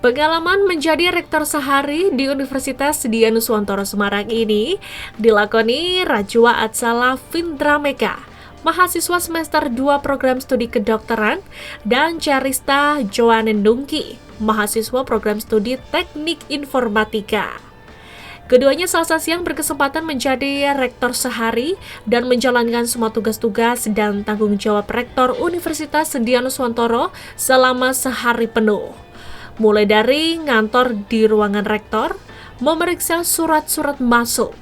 Pengalaman menjadi rektor sehari di Universitas Dianuswantoro Semarang ini dilakoni Rajwa Atsala Vindrameka, mahasiswa semester 2 program studi kedokteran, dan Charista Joanendungki, mahasiswa program studi teknik informatika. Keduanya Selasa siang berkesempatan menjadi rektor sehari dan menjalankan semua tugas-tugas dan tanggung jawab rektor Universitas Dianuswantoro selama sehari penuh. Mulai dari ngantor di ruangan rektor, memeriksa surat-surat masuk,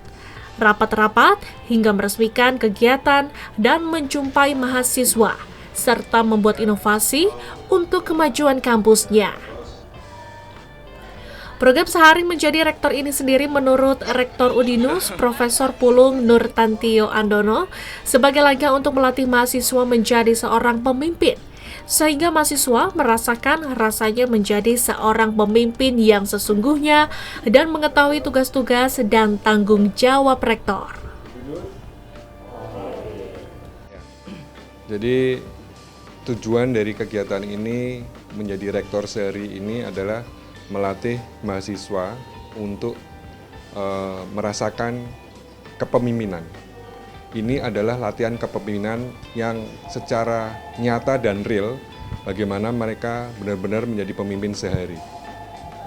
rapat-rapat, hingga meresmikan kegiatan dan menjumpai mahasiswa, serta membuat inovasi untuk kemajuan kampusnya. Program sehari menjadi rektor ini sendiri menurut Rektor Udinus, Profesor Pulung Nurtantio Andono, sebagai langkah untuk melatih mahasiswa menjadi seorang pemimpin, sehingga mahasiswa merasakan rasanya menjadi seorang pemimpin yang sesungguhnya dan mengetahui tugas-tugas dan tanggung jawab rektor. Jadi tujuan dari kegiatan ini menjadi rektor sehari ini adalah melatih mahasiswa untuk merasakan kepemimpinan. Ini adalah latihan kepemimpinan yang secara nyata dan real bagaimana mereka benar-benar menjadi pemimpin sehari.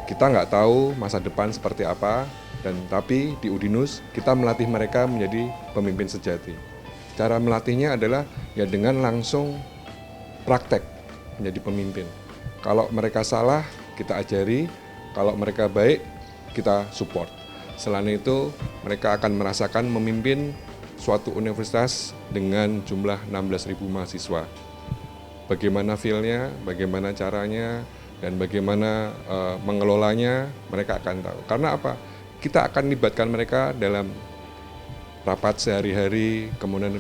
Kita nggak tahu masa depan seperti apa, tapi di Udinus kita melatih mereka menjadi pemimpin sejati. Cara melatihnya adalah ya dengan langsung praktek menjadi pemimpin. Kalau mereka salah, kita ajari, kalau mereka baik, kita support. Selain itu, mereka akan merasakan memimpin suatu universitas dengan jumlah 16.000 mahasiswa. Bagaimana feel-nya, bagaimana caranya, dan bagaimana mengelolanya, mereka akan tahu. Karena apa? Kita akan libatkan mereka dalam rapat sehari-hari, kemudian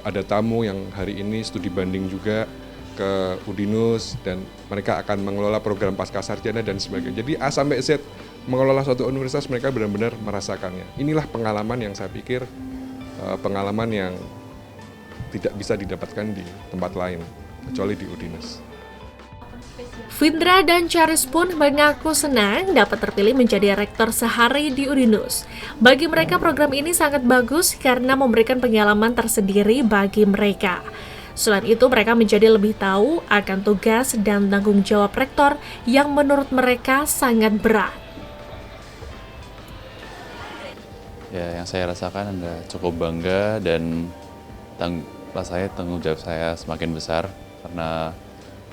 ada tamu yang hari ini studi banding juga ke Udinus, dan mereka akan mengelola program pascasarjana dan sebagainya. Jadi A sampai Z mengelola suatu universitas, mereka benar-benar merasakannya. Inilah pengalaman yang saya pikir pengalaman yang tidak bisa didapatkan di tempat lain kecuali di Udinus. Vindra dan Charis pun mengaku senang dapat terpilih menjadi rektor sehari di Udinus. Bagi mereka program ini sangat bagus karena memberikan pengalaman tersendiri bagi mereka. Selain itu, mereka menjadi lebih tahu akan tugas dan tanggung jawab rektor yang menurut mereka sangat berat. Ya, yang saya rasakan adalah cukup bangga dan rasanya tanggung jawab saya semakin besar karena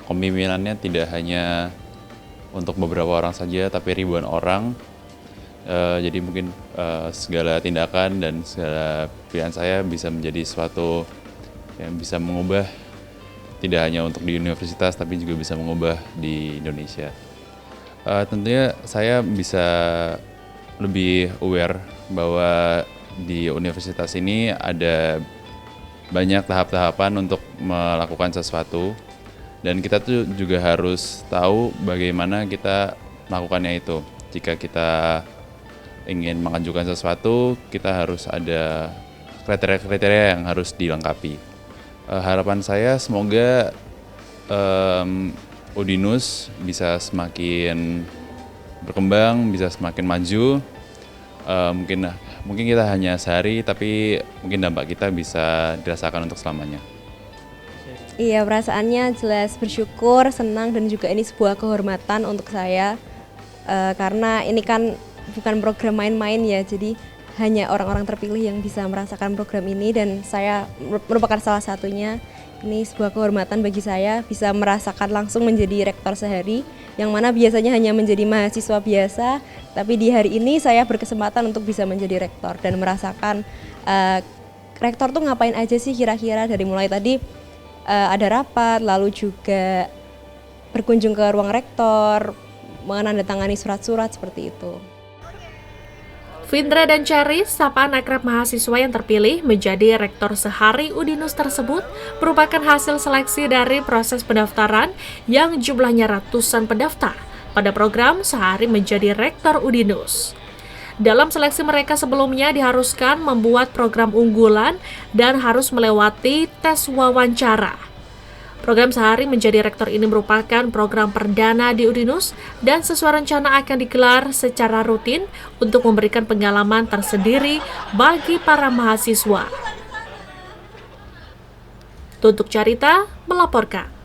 kepemimpinannya tidak hanya untuk beberapa orang saja, tapi ribuan orang. Jadi mungkin segala tindakan dan segala pilihan saya bisa menjadi suatu yang bisa mengubah tidak hanya untuk di universitas, tapi juga bisa mengubah di Indonesia. Tentunya saya bisa lebih aware bahwa di universitas ini ada banyak tahap-tahapan untuk melakukan sesuatu, dan kita tuh juga harus tahu bagaimana kita melakukannya itu. Jika kita ingin mengajukan sesuatu, kita harus ada kriteria-kriteria yang harus dilengkapi. Harapan saya semoga Udinus bisa semakin berkembang, bisa semakin maju. Mungkin kita hanya sehari, tapi mungkin dampak kita bisa dirasakan untuk selamanya. Iya, perasaannya jelas bersyukur, senang, dan juga ini sebuah kehormatan untuk saya karena ini kan bukan program main-main ya, jadi hanya orang-orang terpilih yang bisa merasakan program ini, dan saya merupakan salah satunya. Ini sebuah kehormatan bagi saya bisa merasakan langsung menjadi rektor sehari, yang mana biasanya hanya menjadi mahasiswa biasa, tapi di hari ini saya berkesempatan untuk bisa menjadi rektor dan merasakan rektor tuh ngapain aja sih kira-kira, dari mulai tadi ada rapat, lalu juga berkunjung ke ruang rektor, menandatangani surat-surat seperti itu. Vindra dan Charis, sapaan akrab mahasiswa yang terpilih menjadi rektor sehari Udinus tersebut, merupakan hasil seleksi dari proses pendaftaran yang jumlahnya ratusan pendaftar pada program sehari menjadi rektor Udinus. Dalam seleksi mereka sebelumnya diharuskan membuat program unggulan dan harus melewati tes wawancara. Program Sehari Menjadi Rektor ini merupakan program perdana di Udinus dan sesuai rencana akan digelar secara rutin untuk memberikan pengalaman tersendiri bagi para mahasiswa. Tutuk Carita melaporkan.